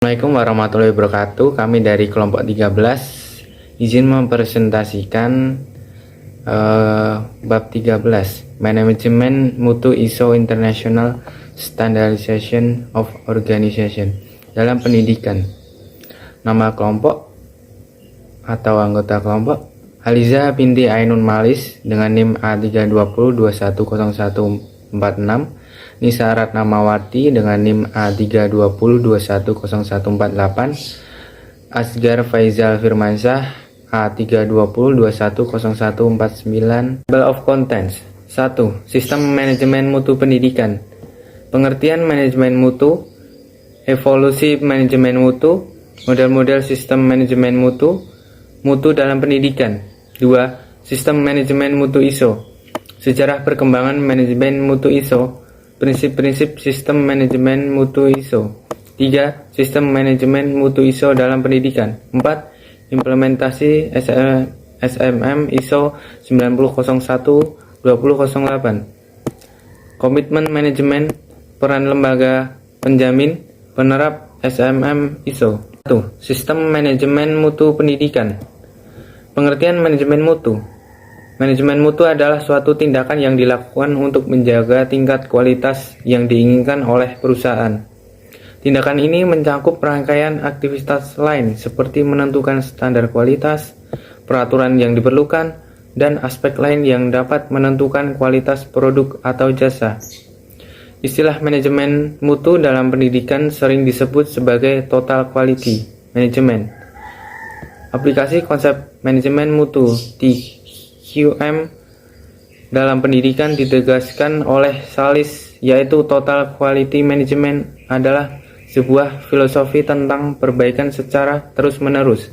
Assalamualaikum warahmatullahi wabarakatuh. Kami dari kelompok 13 izin mempresentasikan bab 13 Management Mutu ISO International Standardization of Organization dalam pendidikan. Nama kelompok atau anggota kelompok Haliza binti Ainun Malis dengan NIM A320210146, Nisa Ratnamawati dengan NIM A320210148, Asgar Faizal Firmansyah A320210149. Table of Contents. 1. Sistem manajemen mutu pendidikan. Pengertian manajemen mutu, evolusi manajemen mutu, model-model sistem manajemen mutu, mutu dalam pendidikan. 2. Sistem manajemen mutu ISO. Sejarah perkembangan manajemen mutu ISO. Prinsip-prinsip sistem manajemen mutu ISO. 3. Sistem manajemen mutu ISO dalam pendidikan. 4. Implementasi SMM ISO 9001-2008. Komitmen manajemen, peran lembaga penjamin, penerap SMM ISO. 1. Sistem manajemen mutu pendidikan. Pengertian manajemen mutu. Manajemen mutu adalah suatu tindakan yang dilakukan untuk menjaga tingkat kualitas yang diinginkan oleh perusahaan. Tindakan ini mencakup rangkaian aktivitas lain seperti menentukan standar kualitas, peraturan yang diperlukan, dan aspek lain yang dapat menentukan kualitas produk atau jasa. Istilah manajemen mutu dalam pendidikan sering disebut sebagai total quality management. Aplikasi konsep manajemen mutu TQM dalam pendidikan ditegaskan oleh Salis, yaitu Total Quality Management adalah sebuah filosofi tentang perbaikan secara terus-menerus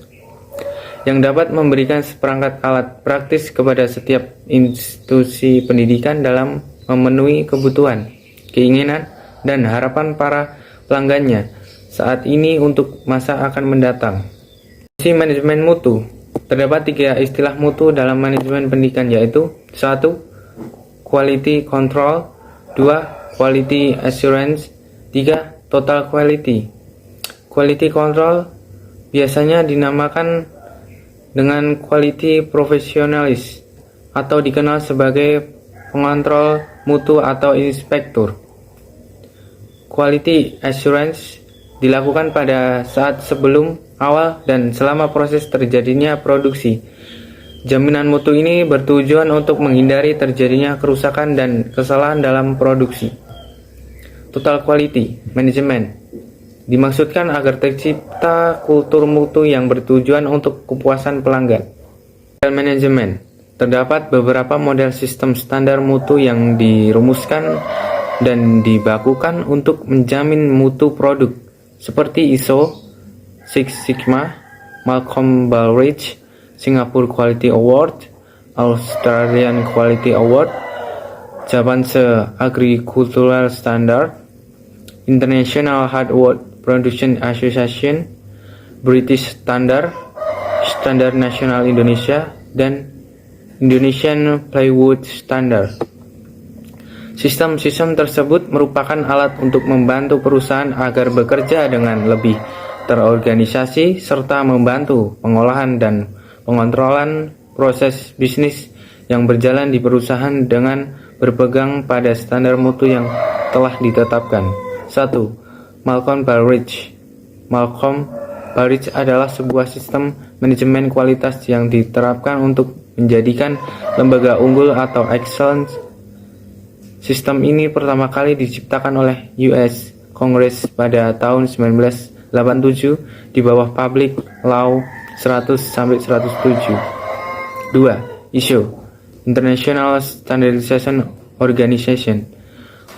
yang dapat memberikan seperangkat alat praktis kepada setiap institusi pendidikan dalam memenuhi kebutuhan, keinginan, dan harapan para pelanggannya saat ini untuk masa akan mendatang. Manajemen mutu. Terdapat 3 istilah mutu dalam manajemen pendidikan, yaitu 1. Quality control, 2. Quality assurance, 3. Total quality. Quality control biasanya dinamakan dengan quality professionalis atau dikenal sebagai pengontrol mutu atau inspektur. Quality assurance dilakukan pada saat sebelum, awal, dan selama proses terjadinya produksi. Jaminan mutu ini bertujuan untuk menghindari terjadinya kerusakan dan kesalahan dalam produksi. Total quality management dimaksudkan agar tercipta kultur mutu yang bertujuan untuk kepuasan pelanggan. Model manajemen. Terdapat beberapa model sistem standar mutu yang dirumuskan dan dibakukan untuk menjamin mutu produk, seperti ISO, Six Sigma, Malcolm Baldrige, Singapore Quality Award, Australian Quality Award, Japanese Agricultural Standard, International Hardwood Production Association, British Standard, Standard Nasional Indonesia, dan Indonesian Plywood Standard. Sistem-sistem tersebut merupakan alat untuk membantu perusahaan agar bekerja dengan lebih terorganisasi serta membantu pengolahan dan pengontrolan proses bisnis yang berjalan di perusahaan dengan berpegang pada standar mutu yang telah ditetapkan. 1. Malcolm Baldrige. Malcolm Baldrige adalah sebuah sistem manajemen kualitas yang diterapkan untuk menjadikan lembaga unggul atau excellence. Sistem ini pertama kali diciptakan oleh US Congress pada tahun 1987 di bawah Public Law 100-107. 2. ISO, International Standardization Organization.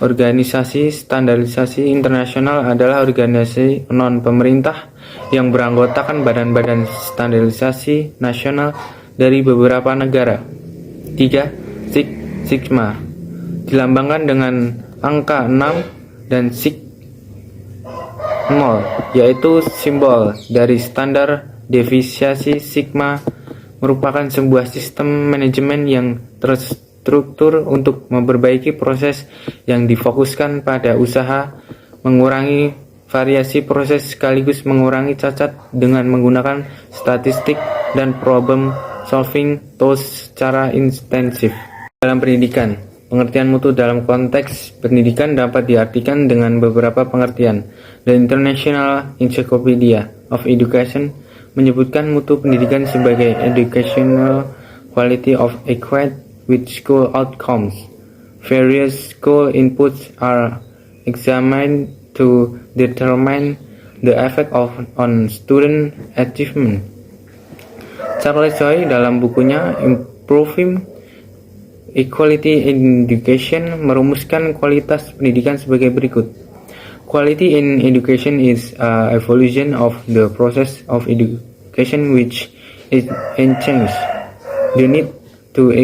Organisasi standarisasi internasional adalah organisasi non-pemerintah yang beranggotakan badan-badan standarisasi nasional dari beberapa negara. 3. Six Sigma dilambangkan dengan angka 6 dan sigma, yaitu simbol dari standar deviasi sigma, merupakan sebuah sistem manajemen yang terstruktur untuk memperbaiki proses yang difokuskan pada usaha, mengurangi variasi proses sekaligus mengurangi cacat dengan menggunakan statistik dan problem solving tools secara intensif. Dalam pendidikan, pengertian mutu dalam konteks pendidikan dapat diartikan dengan beberapa pengertian. The International Encyclopedia of Education menyebutkan mutu pendidikan sebagai educational quality of equate with school outcomes. Various school inputs are examined to determine the effect on student achievement. Charles Choi dalam bukunya Improving Equality in Education merumuskan kualitas pendidikan sebagai berikut. Quality in education is a evolution of the process of education which is unchanged. The need to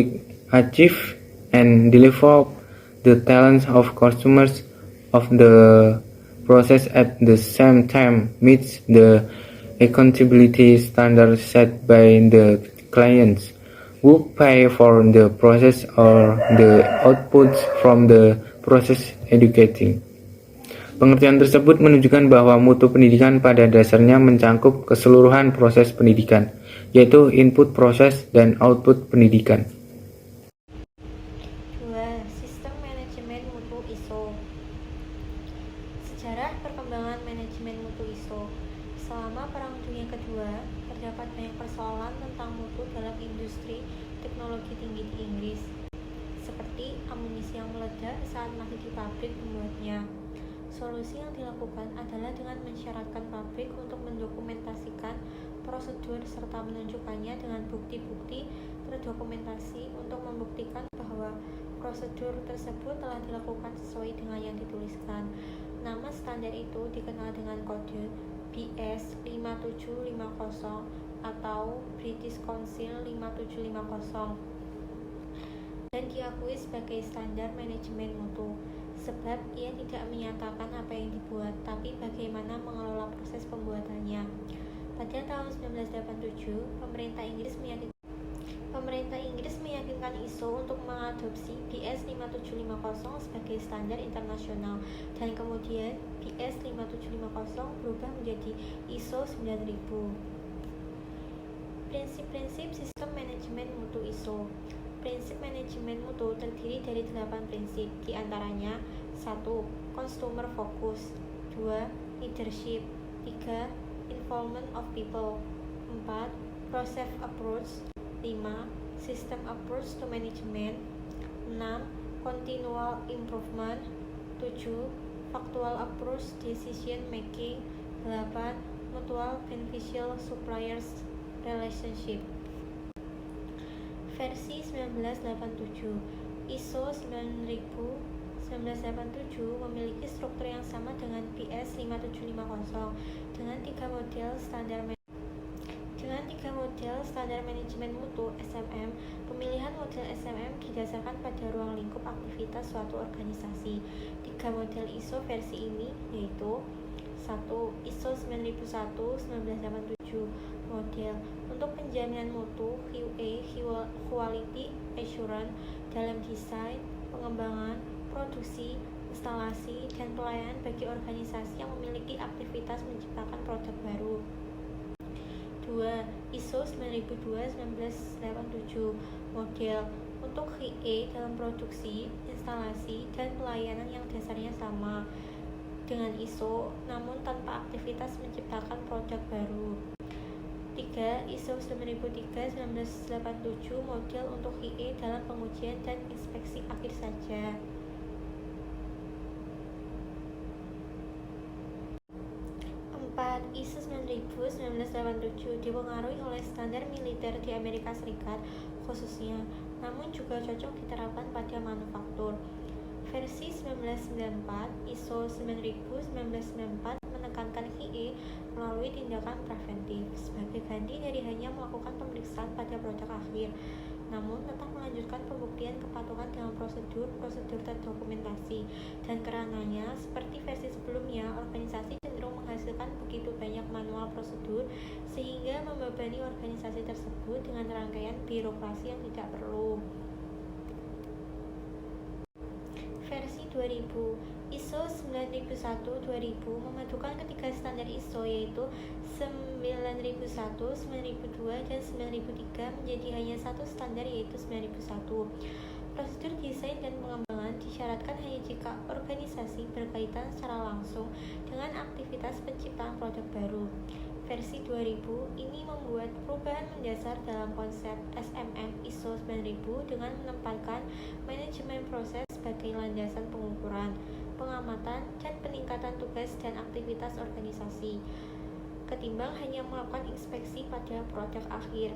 achieve and deliver the talents of consumers of the process at the same time meets the accountability standards set by the clients who pay for the process or the outputs from the process educating. Pengertian tersebut menunjukkan bahwa mutu pendidikan pada dasarnya mencangkup keseluruhan proses pendidikan, yaitu input proses dan output pendidikan. 2. Sistem manajemen mutu ISO. Sejarah perkembangan manajemen mutu ISO. Selama Perang Dunia Kedua, terdapat banyak persoalan tentang mutu dalam industri teknologi tinggi di Inggris, seperti amunisi yang meledak saat masih di pabrik pembuatnya. Solusi yang dilakukan adalah dengan mensyaratkan pabrik untuk mendokumentasikan prosedur serta menunjukkannya dengan bukti-bukti terdokumentasi untuk membuktikan bahwa prosedur tersebut telah dilakukan sesuai dengan yang dituliskan. Nama standar itu dikenal dengan kode BS 5750 atau British Council 5750 dan diakui sebagai standar manajemen mutu, sebab ia tidak menyatakan apa yang dibuat, tapi bagaimana mengelola proses pembuatannya. Pada tahun 1987, pemerintah Inggris meyakinkan ISO untuk mengadopsi BS 5750 sebagai standar internasional, dan kemudian BS 5750 berubah menjadi ISO 9000. Prinsip-prinsip sistem manajemen mutu ISO. Prinsip manajemen mutu terdiri dari 8 prinsip, diantaranya 1. Consumer focus, 2. Leadership, 3. Involvement of people, 4. Process approach, 5. System approach to management, 6. Continual improvement, 7. Factual approach decision making, 8. Mutual beneficial suppliers relationship. Versi 1987, ISO 1987 memiliki struktur yang sama dengan BS 5750 dengan tiga model standar manajemen mutu SMM. Pemilihan model SMM didasarkan pada ruang lingkup aktivitas suatu organisasi. Tiga model ISO versi ini yaitu 1. ISO 9001-1987 model untuk penjaminan mutu QA Quality Assurance dalam desain, pengembangan, produksi, instalasi, dan pelayanan bagi organisasi yang memiliki aktivitas menciptakan produk baru. 2. ISO 9002-1987 model untuk QA dalam produksi, instalasi, dan pelayanan yang dasarnya sama dengan ISO namun tanpa aktivitas menciptakan produk baru. 3. ISO 9003-1987 model untuk QA dalam pengujian dan inspeksi akhir saja. 4. ISO 9000-1987 dipengaruhi oleh standar militer di Amerika Serikat khususnya, namun juga cocok diterapkan pada manufaktur. Versi 1994, ISO 9000-1994 menekankan QA melalui tindakan preventif sebagai ganti dari hanya melakukan pemeriksaan pada produk akhir, namun tetap melanjutkan pembuktian kepatuhan dengan prosedur terdokumentasi. Dan karenanya, seperti versi sebelumnya, organisasi cenderung menghasilkan begitu banyak manual prosedur sehingga membebani organisasi tersebut dengan rangkaian birokrasi yang tidak perlu. Versi 2000, ISO ISO 9001-2000 memadukan ketiga standar ISO yaitu 9001, 9002, dan 9003 menjadi hanya satu standar yaitu 9001. Prosedur desain dan pengembangan disyaratkan hanya jika organisasi berkaitan secara langsung dengan aktivitas penciptaan produk baru. Versi 2000 ini membuat perubahan mendasar dalam konsep SMM ISO 9000 dengan menempatkan manajemen proses sebagai landasan pengukuran, pengamatan, dan peningkatan tugas dan aktivitas organisasi, ketimbang hanya melakukan inspeksi pada produk akhir.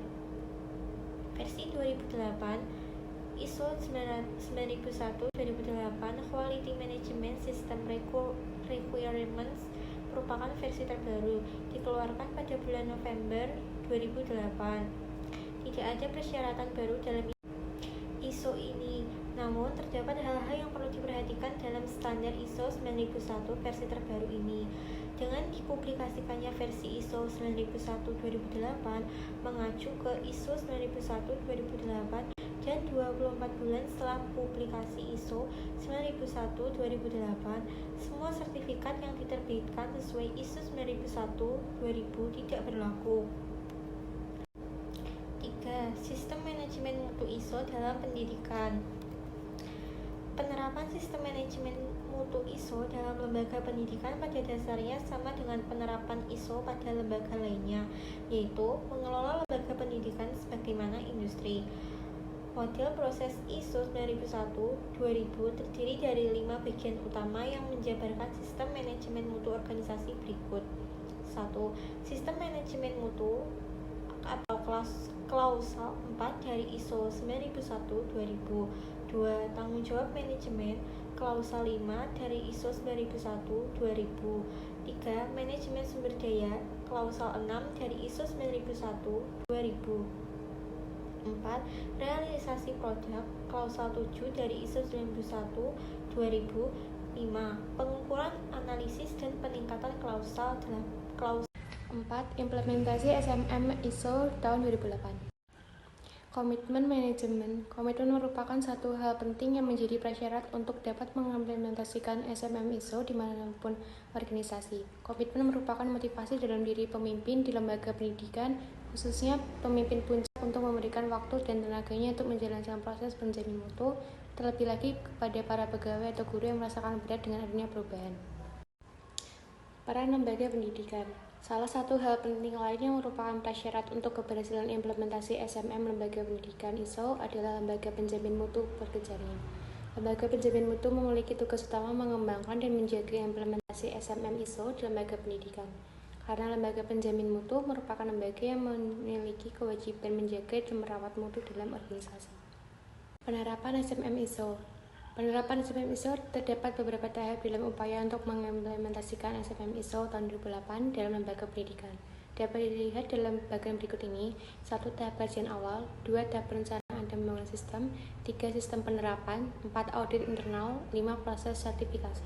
Versi 2008 ISO 9001-2008 Quality Management System Requirements merupakan versi terbaru, dikeluarkan pada bulan November 2008. Tidak ada persyaratan baru dalam ISO ini, namun terdapat hal-hal yang perlu diperhatikan dalam standar ISO 9001 versi terbaru ini. Dengan dipublikasikannya versi ISO 9001-2008 mengacu ke ISO 9001-2008 dan 24 bulan setelah publikasi ISO 9001-2008, semua sertifikat yang diterbitkan sesuai ISO 9001-2000 tidak berlaku. 3. Sistem manajemen mutu ISO dalam pendidikan. Penerapan sistem manajemen mutu ISO dalam lembaga pendidikan pada dasarnya sama dengan penerapan ISO pada lembaga lainnya, yaitu mengelola lembaga pendidikan sebagaimana industri. Model proses ISO 9001-2000 terdiri dari 5 bagian utama yang menjabarkan sistem manajemen mutu organisasi berikut. 1. Sistem manajemen mutu atau klausal 4 dari ISO 9001-2000. 2. Tanggung jawab manajemen klausal 5 dari ISO 9001-2000. 3. Manajemen sumber daya klausal 6 dari ISO 9001-2000. 4. Realisasi produk klausal 7 dari ISO 9001-2000. 5. Pengukuran, analisis, dan peningkatan klausal 4. Implementasi SMM ISO tahun 2008. Komitmen manajemen. Komitmen merupakan satu hal penting yang menjadi prasyarat untuk dapat mengimplementasikan SMM ISO dimanapun organisasi. Komitmen merupakan motivasi dalam diri pemimpin di lembaga pendidikan, khususnya pemimpin puncak, untuk memberikan waktu dan tenaganya untuk menjalankan proses penjamin mutu, terlebih lagi kepada para pegawai atau guru yang merasakan berat dengan adanya perubahan. Peran lembaga pendidikan. Salah satu hal penting lain yang merupakan prasyarat untuk keberhasilan implementasi SMM lembaga pendidikan ISO adalah lembaga penjamin mutu berkejaringan. Lembaga penjamin mutu memiliki tugas utama mengembangkan dan menjaga implementasi SMM ISO di lembaga pendidikan. Karena lembaga penjamin mutu merupakan lembaga yang memiliki kewajiban menjaga dan merawat mutu dalam organisasi. Penerapan SMM ISO. Penerapan SMM ISO terdapat beberapa tahap dalam upaya untuk mengimplementasikan SMM ISO tahun 2008 dalam lembaga pendidikan. Dapat dilihat dalam bagian berikut ini: 1. Tahap kajian awal, 2. Tahap perencanaan dan pembangunan sistem, 3. Sistem penerapan, 4. Audit internal, 5. Proses sertifikasi.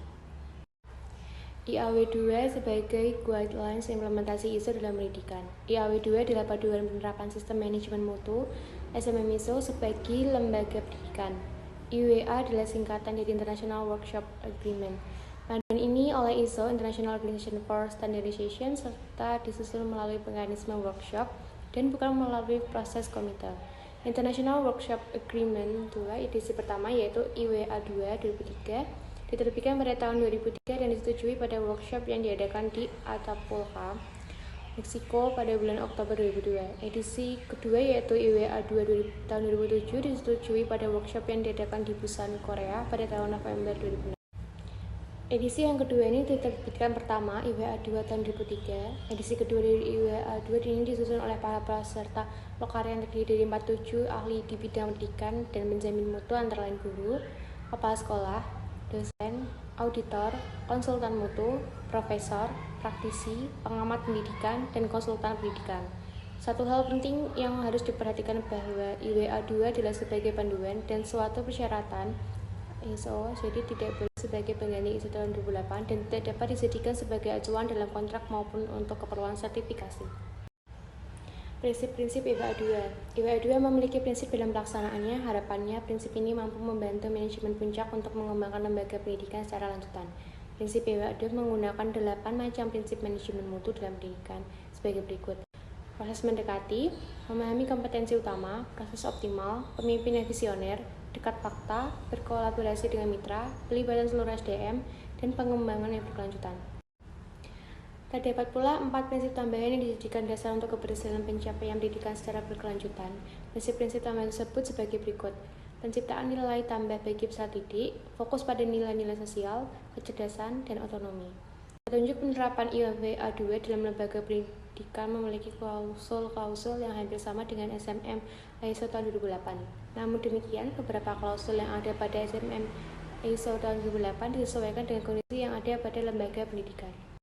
IAW 2 sebagai guidelines implementasi ISO dalam pendidikan. IAW 2 adalah paduan penerapan sistem manajemen mutu SMM ISO sebagai lembaga pendidikan. IWA adalah singkatan dari International Workshop Agreement. Panduan ini oleh ISO International Organization for Standardization serta disusun melalui mekanisme workshop dan bukan melalui proses komite. International Workshop Agreement 2 edisi pertama yaitu IWA 2 2003 diterbitkan pada tahun 2003 dan disetujui pada workshop yang diadakan di Acapulco, Meksiko pada bulan Oktober 2002. Edisi kedua yaitu IWA 2 tahun 2007 disetujui pada workshop yang diadakan di Busan, Korea pada tahun November 2006. Edisi yang kedua ini diterbitkan pertama IWA 2 tahun 2003. Edisi kedua dari IWA 2 ini disusun oleh para peserta lokal yang terdiri dari 47 ahli di bidang pendidikan dan menjamin mutu antara lain guru, kepala sekolah, dosen, auditor, konsultan mutu, profesor, praktisi, pengamat pendidikan, dan konsultan pendidikan. Satu hal penting yang harus diperhatikan bahwa IWA 2 adalah sebagai panduan dan suatu persyaratan ISO, jadi tidak boleh sebagai pengganti ISO tahun 2008 dan tidak dapat dijadikan sebagai acuan dalam kontrak maupun untuk keperluan sertifikasi. Prinsip-prinsip IWA 2. IWA 2 memiliki prinsip dalam pelaksanaannya. Harapannya, prinsip ini mampu membantu manajemen puncak untuk mengembangkan lembaga pendidikan secara lanjutan. Prinsip IWA 2 menggunakan 8 macam prinsip manajemen mutu dalam pendidikan sebagai berikut. Proses mendekati, memahami kompetensi utama, proses optimal, pemimpin yang visioner, dekat fakta, berkolaborasi dengan mitra, pelibatan seluruh SDM, dan pengembangan yang berkelanjutan. Terdapat pula 4 prinsip tambahan yang dijadikan dasar untuk keberhasilan pencapaian pendidikan secara berkelanjutan. Prinsip-prinsip tambahan tersebut sebagai berikut. Penciptaan nilai tambah bagi peserta didik, fokus pada nilai-nilai sosial, kecerdasan, dan otonomi. Petunjuk penerapan IWA 2 dalam lembaga pendidikan memiliki klausul-klausul yang hampir sama dengan SMM ISO tahun 2008. Namun demikian, beberapa klausul yang ada pada SMM ISO tahun 2008 disesuaikan dengan kondisi yang ada pada lembaga pendidikan.